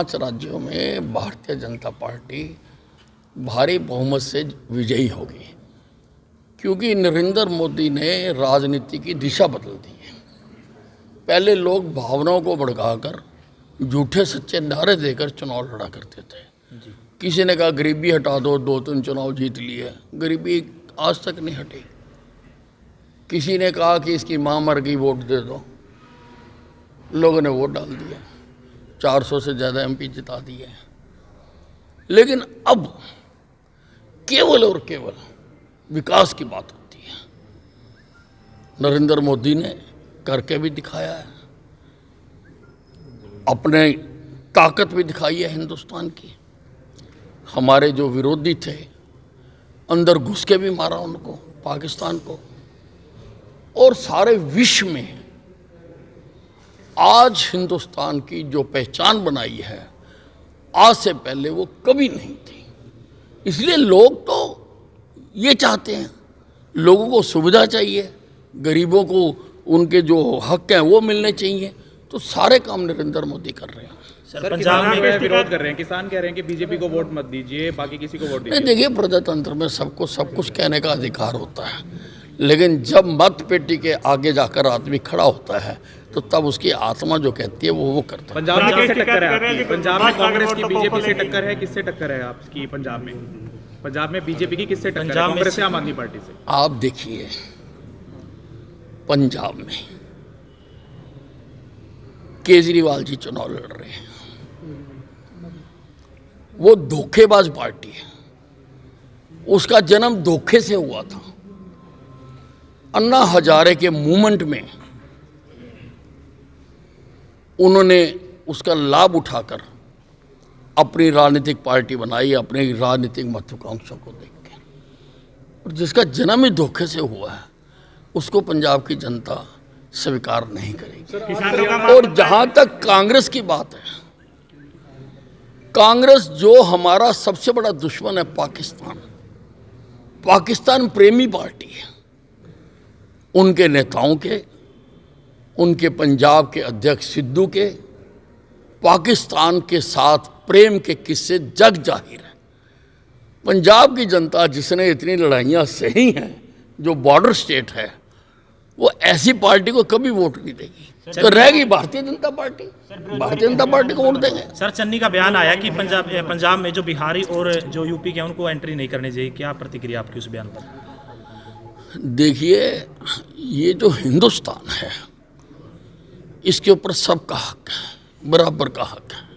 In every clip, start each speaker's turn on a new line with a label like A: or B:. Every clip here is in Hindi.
A: 5 राज्यों में भारतीय जनता पार्टी भारी बहुमत से विजयी होगी, क्योंकि नरेंद्र मोदी ने राजनीति की दिशा बदल दी है। पहले लोग भावनाओं को भड़काकर झूठे सच्चे नारे देकर चुनाव लड़ा करते थे। किसी ने कहा गरीबी हटा दो, 2-3 चुनाव जीत लिए, गरीबी आज तक नहीं हटी। किसी ने कहा कि इसकी माँ मर गई, वोट दे दो, लोगों ने वोट डाल दिया, 400 से ज़्यादा एमपी जिता दिए। लेकिन अब केवल और केवल विकास की बात होती है। नरेंद्र मोदी ने करके भी दिखाया है, अपने ताकत भी दिखाई है हिंदुस्तान की। हमारे जो विरोधी थे अंदर घुस के भी मारा उनको, पाकिस्तान को। और सारे विश्व में आज हिंदुस्तान की जो पहचान बनाई है, आज से पहले वो कभी नहीं थी। इसलिए लोग तो ये चाहते हैं, लोगों को सुविधा चाहिए, गरीबों को उनके जो हक हैं वो मिलने चाहिए। तो सारे काम नरेंद्र मोदी कर रहे हैं।
B: सर पंजाब में विरोध कर रहे हैं, किसान कह रहे हैं कि बीजेपी को वोट मत दीजिए, बाकी किसी को वोट दीजिए।
A: देखिए, प्रजातंत्र में सबको सब कुछ कहने का अधिकार होता है, लेकिन जब मत पेटी के आगे जाकर आदमी खड़ा होता है तो तब उसकी आत्मा जो कहती है वो करता है।
B: पंजाब में किससे टक्कर है आपकी? पंजाब में कांग्रेस की बीजेपी से टक्कर है, किससे टक्कर है आपकी पंजाब में? पंजाब में बीजेपी की किससे टक्कर है, कांग्रेस से आम आदमी पार्टी से?
A: आप देखिए, पंजाब में केजरीवाल जी चुनाव लड़ रहे हैं, वो धोखेबाज पार्टी है, उसका जन्म धोखे से हुआ था। अन्ना हजारे के मूवमेंट में उन्होंने उसका लाभ उठाकर अपनी राजनीतिक पार्टी बनाई, अपने राजनीतिक महत्वाकांक्षा को देख के। और जिसका जन्म ही धोखे से हुआ है उसको पंजाब की जनता स्वीकार नहीं करेगी। और जहां तक कांग्रेस की बात है, कांग्रेस जो हमारा सबसे बड़ा दुश्मन है, पाकिस्तान प्रेमी पार्टी है, उनके नेताओं के, उनके पंजाब के अध्यक्ष सिद्धू के पाकिस्तान के साथ प्रेम के किस्से जग जाहिर है। पंजाब की जनता जिसने इतनी लड़ाइयाँ सही हैं, जो बॉर्डर स्टेट है, वो ऐसी पार्टी को कभी वोट नहीं देगी। तो रहेगी भारतीय जनता पार्टी, भारतीय जनता पार्टी को वोट देंगे।
C: सर चन्नी का बयान आया कि पंजाब में जो बिहारी और जो यूपी के हैं उनको एंट्री नहीं करनी चाहिए, क्या प्रतिक्रिया आपकी उस बयान पर?
A: देखिए, ये जो हिंदुस्तान है इसके ऊपर सबका हक है, बराबर का हक है।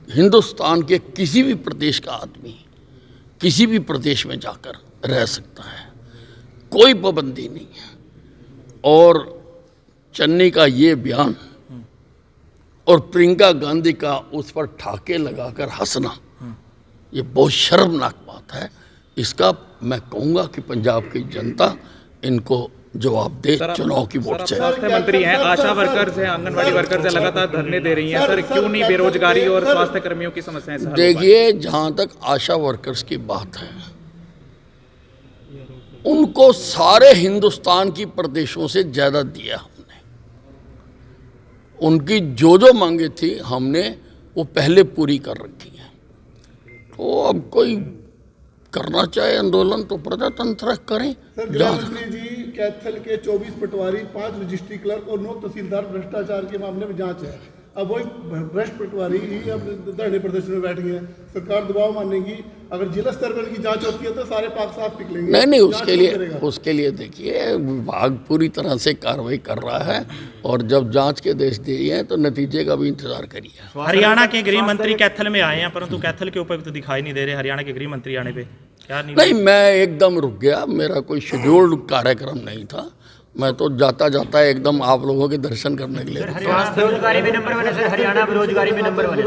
A: हिंदुस्तान के किसी भी प्रदेश का आदमी किसी भी प्रदेश में जाकर रह सकता है, कोई पाबंदी नहीं है। और चन्नी का ये बयान और प्रियंका गांधी का उस पर ठाके लगाकर हंसना, ये बहुत शर्मनाक बात है। इसका मैं कहूँगा कि पंजाब की जनता इनको जवाब दे चुनाव की वोट से।
B: स्वास्थ्य मंत्री हैं, आशा वर्कर्स हैं, आंगनवाड़ी वर्कर्स हैं, लगातार धरने दे रही हैं। सर क्यों नहीं बेरोजगारी और स्वास्थ्य कर्मियों की समस्याएं?
A: देखिए, जहाँ तक आशा वर्कर्स की बात है, उनको सारे हिंदुस्तान की प्रदेशों से ज़्यादा दिया हमने। उनकी जो मांगे थी हमने वो पहले पूरी कर रखी है। तो अब कोई करना चाहे आंदोलन तो प्रजातंत्र करें।
D: सर, गृहमंत्री जी, कैथल के 24 पटवारी, 5 रजिस्ट्री क्लर्क और 9 तहसीलदार भ्रष्टाचार के मामले में जांच है। अब वही भ्रष्ट पटवारी ही अब धरने प्रदर्शन में बैठ गए हैं। सरकार दबाव मानेगी, अगर जिला स्तर पर की जांच होती है तो सारे पाक साफ निकलेंगे।
A: नहीं, उसके लिए देखिए, विभाग पूरी तरह से कार्रवाई कर रहा है और जब जांच के आदेश दिए हैं तो नतीजे का भी इंतजार करिए।
C: हरियाणा के गृह मंत्री कैथल में आए हैं, परंतु कैथल के उपायुक्त दिखाई नहीं दे रहे। हरियाणा के गृह मंत्री आने पे क्या
A: नहीं, मैं एकदम रुक गया, मेरा कोई शेड्यूल्ड कार्यक्रम नहीं था। मैं तो जाता जाता एकदम आप लोगों के दर्शन करने के लिए।
E: बेरोजगारी में नंबर 1 है सर, हरियाणा बेरोजगारी में नंबर 1 है।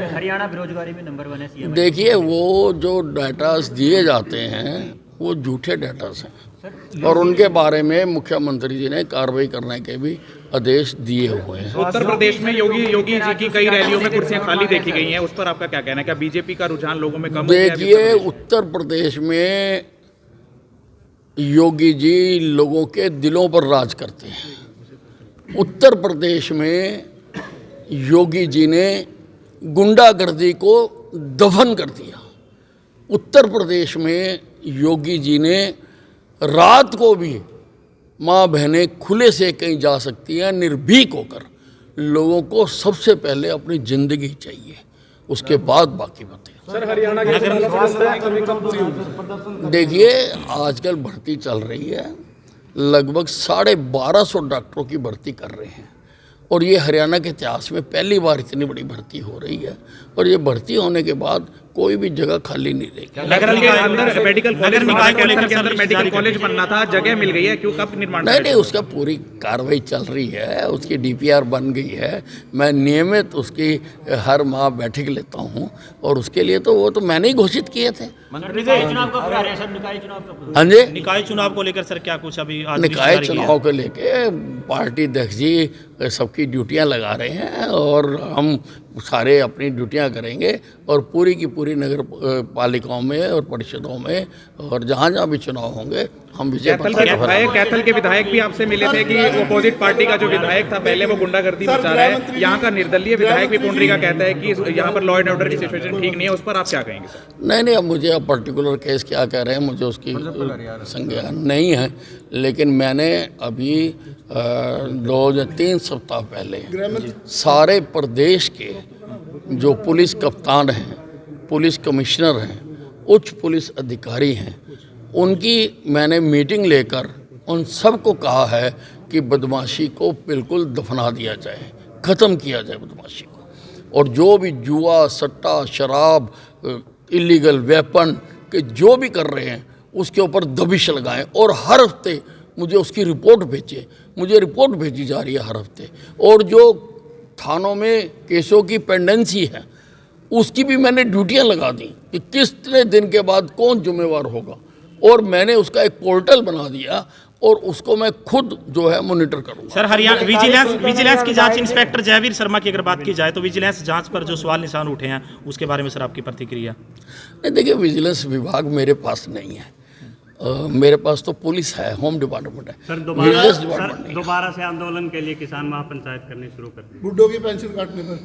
E: हरियाणा बेरोजगारी में नंबर 1 है।
A: देखिए, वो जो डाटास दिए जाते हैं वो झूठे डाटास हैं और उनके बारे में मुख्यमंत्री जी ने कार्रवाई करने के भी आदेश दिए हुए हैं।
B: उत्तर प्रदेश में योगी जी की कई रैलियों में कुर्सियां खाली देखी गई हैं, उस पर आपका क्या कहना है? क्या बीजेपी का रुझान लोगों में कम हो गया है?
A: देखिए, उत्तर प्रदेश में योगी जी लोगों के दिलों पर राज करते हैं। उत्तर प्रदेश में योगी जी ने गुंडागर्दी को दफन कर दिया। उत्तर प्रदेश में योगी जी ने रात को भी माँ बहनें खुले से कहीं जा सकती हैं निर्भीक होकर। लोगों को सबसे पहले अपनी ज़िंदगी चाहिए, उसके बाद बाकी बातें।
B: सर हरियाणा के
A: देखिए आजकल भर्ती चल रही है, लगभग 1250 डॉक्टरों की भर्ती कर रहे हैं और ये हरियाणा के इतिहास में पहली बार इतनी बड़ी भर्ती हो रही है और ये भर्ती होने के बाद कोई भी जगह खाली नहीं रहेगी।
B: नगर निकाय के अंदर मेडिकल कॉलेज मेडिकल कॉलेज बनना था, जगह मिल गई है, क्यों कब निर्माण?
A: नहीं, उसका पूरी कार्रवाई चल रही है, उसकी डीपीआर बन गई है। मैं नियमित उसकी हर माह बैठक लेता हूँ और उसके लिए तो वो तो मैंने ही घोषित किए थे।
E: निकाय चुनाव कब करा रहे हैं सर? निकाय चुनाव कब?
A: हाँ जी,
C: निकाय चुनाव को लेकर सर क्या कुछ अभी आज
A: निकाय चुनाव को लेके पार्टी अध्यक्ष जी सबकी ड्यूटियां लगा रहे हैं और हम सारे अपनी ड्यूटियां करेंगे और पूरी की पूरी नगर पालिकाओं में और परिषदों में और जहाँ जहाँ भी चुनाव होंगे हम विजय
B: कैथल के विधायक भी आपसे मिले थे कि अपोजिट पार्टी का जो विधायक था पहले वो गुंडागर्दी मचा रहा है। यहाँ का निर्दलीय विधायक भी पुंडरीका कहता है कि यहाँ पर लॉ एंड ऑर्डर की सिचुएशन ठीक नहीं है, उस पर आप क्या कहेंगे सर?
A: नहीं, अब मुझे अब पर्टिकुलर केस क्या कह रहे हैं मुझे उसकी संज्ञान नहीं है, लेकिन मैंने अभी 2 या 3 सप्ताह पहले सारे प्रदेश के जो पुलिस कप्तान हैं, पुलिस कमिश्नर हैं, उच्च पुलिस अधिकारी हैं, उनकी मैंने मीटिंग लेकर उन सबको कहा है कि बदमाशी को बिल्कुल दफना दिया जाए, ख़त्म किया जाए बदमाशी को और जो भी जुआ, सट्टा, शराब, इलीगल वेपन के जो भी कर रहे हैं उसके ऊपर दबिश लगाएं और हर हफ्ते मुझे उसकी रिपोर्ट भेजें। मुझे रिपोर्ट भेजी जा रही है हर हफ्ते और जो थानों में केसों की पेंडेंसी है उसकी भी मैंने ड्यूटियां लगा दी कि कितने दिन के बाद कौन जिम्मेवार होगा और मैंने उसका एक पोर्टल बना दिया और उसको मैं खुद जो है मॉनिटर करूंगा।
C: सर हरियाणा विजिलेंस की जांच इंस्पेक्टर जयवीर शर्मा की अगर बात की जाए तो विजिलेंस जांच पर जो सवाल निशान उठे हैं उसके बारे में सर आपकी प्रतिक्रिया?
A: नहीं, देखिए विजिलेंस विभाग मेरे पास नहीं है, मेरे पास तो पुलिस है, होम डिपार्टमेंट है।
F: सर दोबारा से आंदोलन के लिए किसान महापंचायत करनी शुरू कर दी,
D: बुड्ढों की पेंशन काटने पर।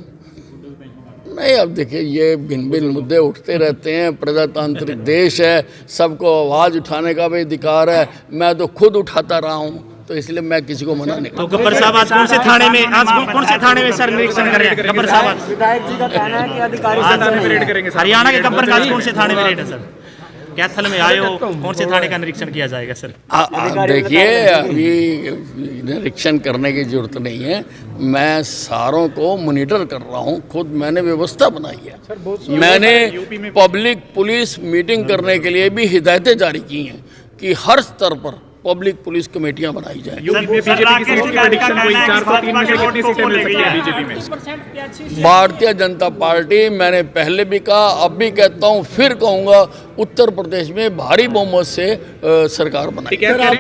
A: नहीं, अब देखिए ये भिन्न भिन्न मुद्दे उठते रहते हैं, प्रजातांत्रिक देश है, सबको आवाज़ उठाने का भी अधिकार है, मैं तो खुद उठाता रहा हूँ तो इसलिए मैं किसी को मना नहीं
C: तो गब्बर साहब आज कौन से थाने में सर निरीक्षण कर रहे हैं? गब्बर साहब
E: विधायक जी का कहना है कि अधिकारी
B: रेड करेंगे
C: हरियाणा के गब्बर का कौन से थाने में रेड है सर? कैथल में आए हो, कौन से थाने का निरीक्षण किया जाएगा सर?
A: देखिए अभी निरीक्षण करने की जरूरत नहीं है, मैं सारों को मॉनिटर कर रहा हूँ, खुद मैंने व्यवस्था बनाई है। मैंने पब्लिक पुलिस मीटिंग करने के लिए भी हिदायतें जारी की हैं कि हर स्तर पर पब्लिक पुलिस कमेटियां बनाई जाए। भारतीय जनता पार्टी, मैंने पहले भी कहा, अब भी कहता हूं, फिर कहूंगा, उत्तर प्रदेश में भारी बहुमत से सरकार बनाई।